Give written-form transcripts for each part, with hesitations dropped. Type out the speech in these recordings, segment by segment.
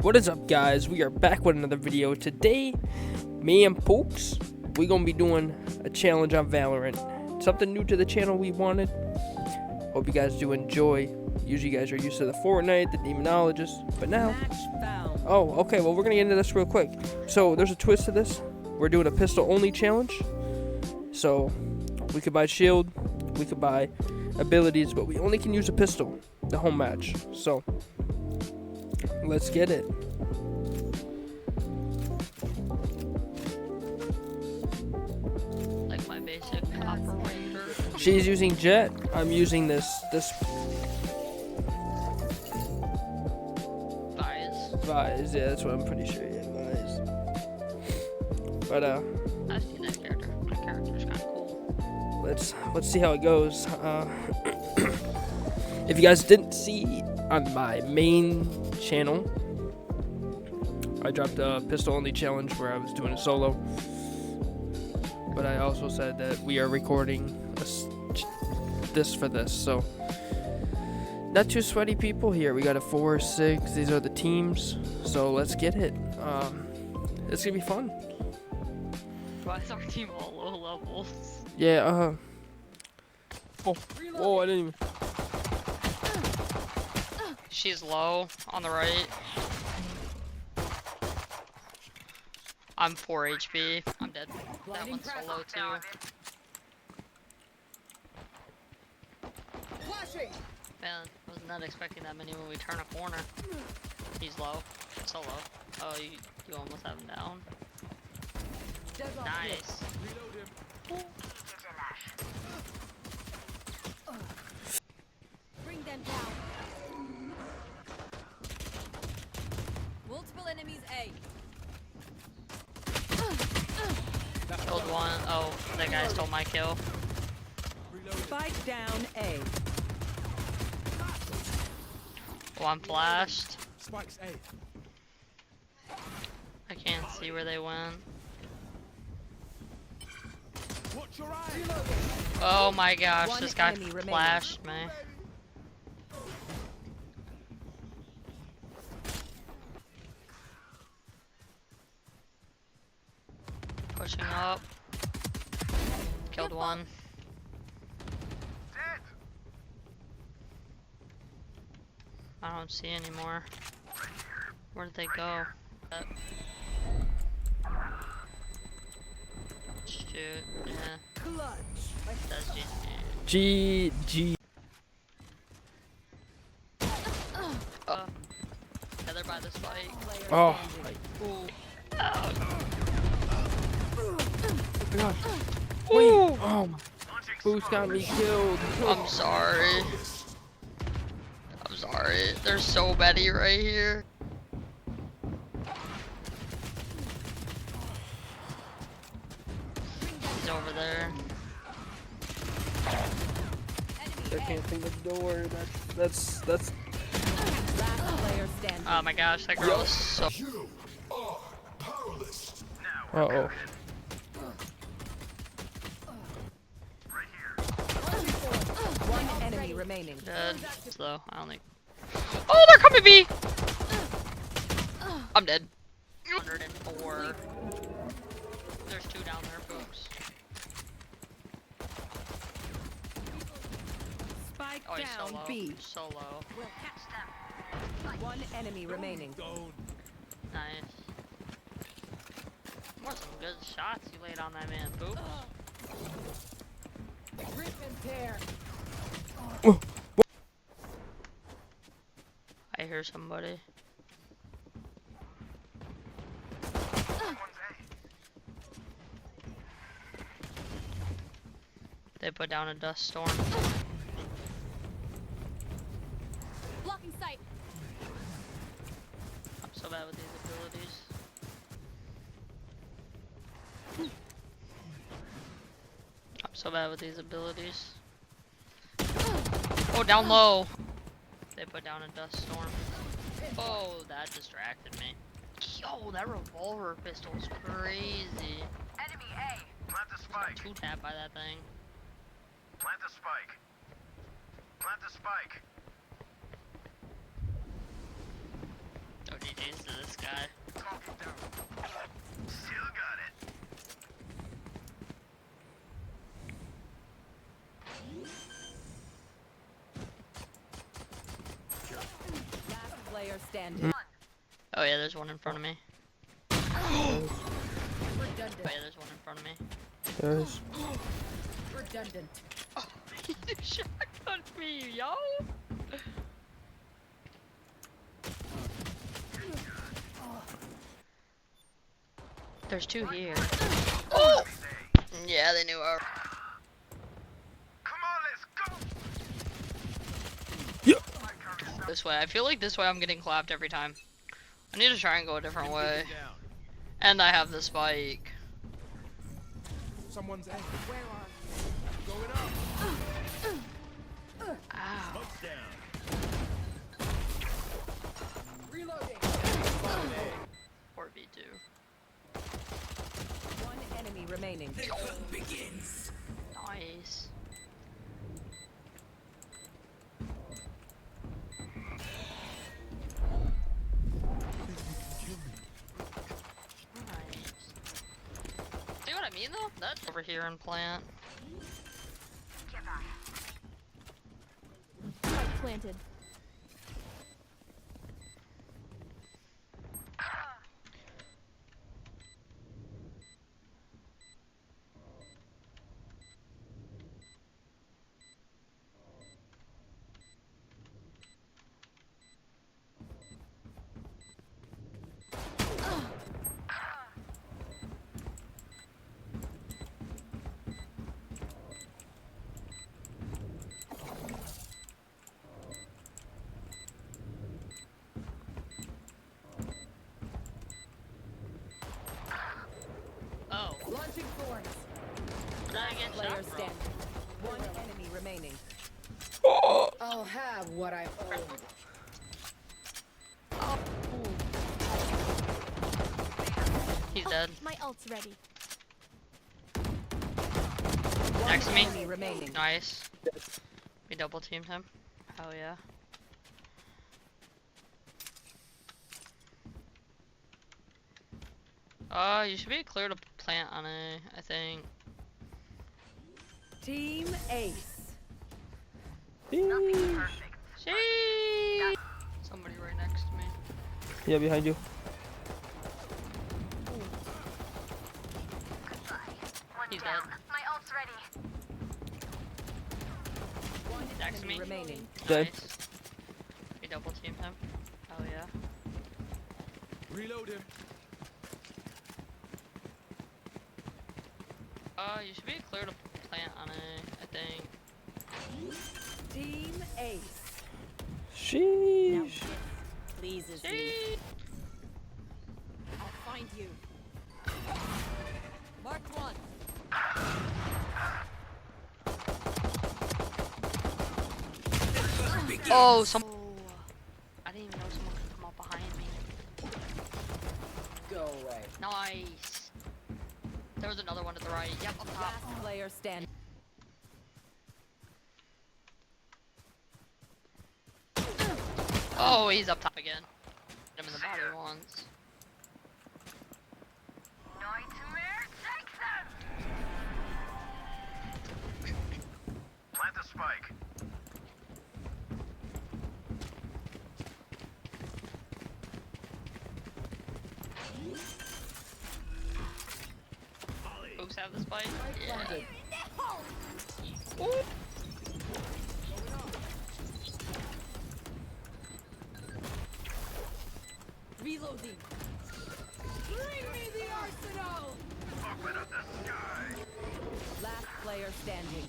What is up, guys? We are back with another video. Today, me and Pooks, we're gonna be doing a challenge on Valorant. Something new to the channel we wanted. Hope you guys do enjoy. Usually you guys are used to the Fortnite, the Demonologist, but now... Oh, okay, well we're gonna get into this real quick. So there's a twist to this. We're doing a pistol only challenge. So we could buy shield, we could buy abilities, but we only can use a pistol the whole match. So let's get it. Like my basic operator. She's using Jet. I'm using this Vise. Yeah, that's what I'm pretty sure. Yeah, Vise. But I've seen that character. My character's kind of cool. let's see how it goes. If you guys didn't see on my main channel, I dropped a pistol only challenge where I was doing a solo. But I also said that we are recording this for this, so not too sweaty people here. We got a 4-6. These are the teams, so let's get it. It's gonna be fun. Why is our team all low levels? Yeah. Oh, I didn't even. She's low on the right. I'm 4 HP. I'm dead. That one's so low too. Man, was not expecting that many when we turn a corner. He's low. So low. Oh, you almost have him down. Nice. Bring them down. Multiple enemies A. Killed one. Oh, that guy stole my kill. Spike down A. Oh, I'm flashed. Spikes A. I can't see where they went. Watch your eyes. Oh my gosh, One this guy enemy remaining. flashed me. Pushing up. Killed one. I don't see anymore. Where did they go? Shoot, yeah. That's GG. GG. Yeah, they're by the spike. Oh. Ooh. Gosh. Wait. Oh. Boost got me killed. I'm sorry. I'm sorry. There's so many right here. He's over there. I can't think of the door. That's. Last player standing. Oh my gosh, that girl is so. You are powerless. Uh-oh. One enemy remaining. Dead. Slow. I don't think. Oh, they're coming me! I'm dead. 104. There's two down there, folks. Spike Oh, he's so down low. B. So low. One enemy remaining. Don't. Nice. What some good shots you laid on that man, Poops. Rip and tear. I hear somebody. They put down a dust storm. Blocking sight. I'm so bad with these abilities. I'm so bad with these abilities. Oh, down low. They put down a dust storm. Oh, that distracted me. Yo, that revolver pistol is crazy. Enemy A. Plant the spike. Two tap by that thing. Plant the spike. Plant the spike. Oh, GG's to this standing. Oh yeah, there's one in front of me. Redundant. Oh yeah, there's one in front of me. There's. Redundant. You shotgun me, yo! There's two here. Oh! Yeah, they knew our. Come on, let's go. Yeah. This way. I feel like this way I'm getting clapped every time. I need to try and go a different way. Down. And I have the spike. Someone's A. Where are Going up. Ow. Smoke's down. Reloading. 4v2. One enemy remaining. Nice. Nice. See what I mean though? That's over here in plant. Spike planted. Oh, Launching thorns. did I get Player shot from? standing. One enemy remaining. I'll have what I own. He's dead. My ult's ready. One Next to me. enemy remaining. Nice. We double teamed him. Hell yeah. You should be clear to plant on A, I think. Team Ace. Eesh. See? Somebody right next to me. Yeah, behind you. He's dead. My ult's ready. One Next to enemy me. remaining. Dead. Nice. We double teamed him. Hell yeah. Reload him. You should be clear to plant on A, I think. Team Ace. Sheesh. Pleases me. See? I'll find you. Marked one. Oh, some. I didn't even know someone could come up behind me. Go away. Nice. There was another one to the right. Yep, up top. Last player standing. Oh, he's up top again. Hit him in the body once. Nightmare, take them. Plant the spike. Folks have the spike. Yeah. Planted. Reloading. Bring me the arsenal. Open up the sky. Last player standing.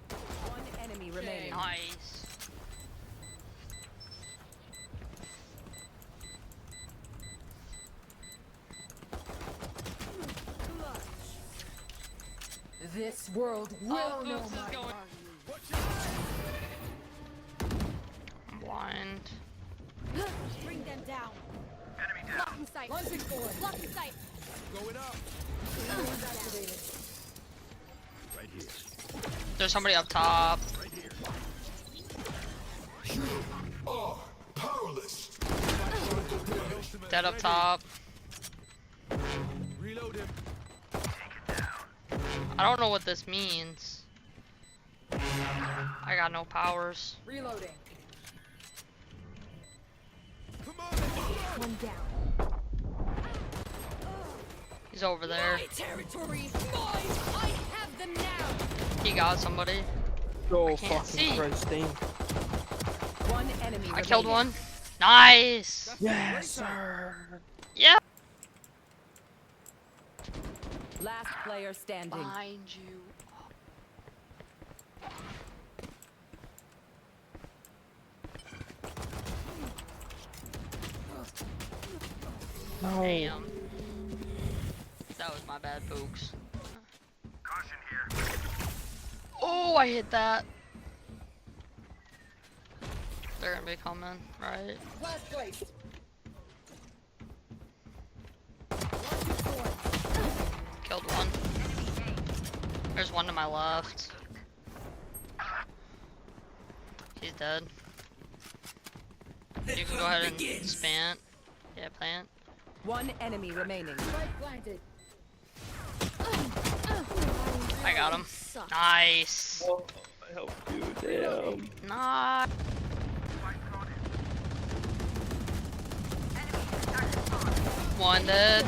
One enemy remaining. Nice. This world will Oh, know Boots is my going. I'm blind. Bring them down. Enemy down. Blocking sight. Launching forward. Blocking sight. Going up. Activated. Right here. There's somebody up top. Right here. Oh, powerless. Dead up top. Reload him. I don't know what this means. I got no powers. Reloading. Come on! One down. He's over there. My territory. Mine. I have them now. He got somebody. Oh, can't fucking see. Christ, Dane. One enemy I killed remaining. one. Nice. Yes, sir. Yeah. Last player standing. Behind you. No. Damn. That was my bad, folks. Caution here. Oh, I hit that. They're gonna be coming, right? Last place. Killed one. There's one to my left. He's dead. You can go ahead and spant. Yeah, plant. One enemy remaining. Spike planted. I got him. Nice. Oh, I helped you. Damn. Nice. One dead.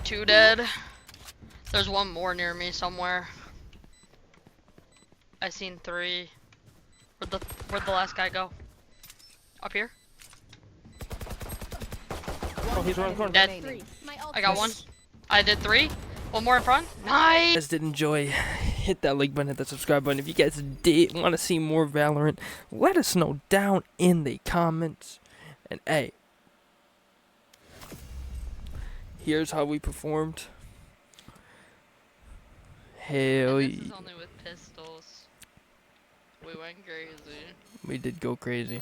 Two dead. There's one more near me somewhere. I seen three. Where'd the last guy go? Up here? Oh, he's around the corner. Dead. Remaining. My ult. I got one. I did three. One more in front. Nice. If you guys did enjoy, hit that like button, hit that subscribe button. If you guys did want to see more Valorant, let us know down in the comments. And hey, here's how we performed. Hell And this yeah. is only with pistols. We went crazy. We did go crazy.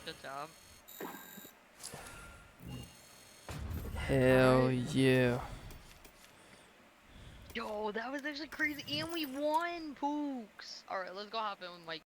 Good job. Hell yeah. Yo, that was actually crazy, and we won, Pooks. All right, let's go hop in with Mike.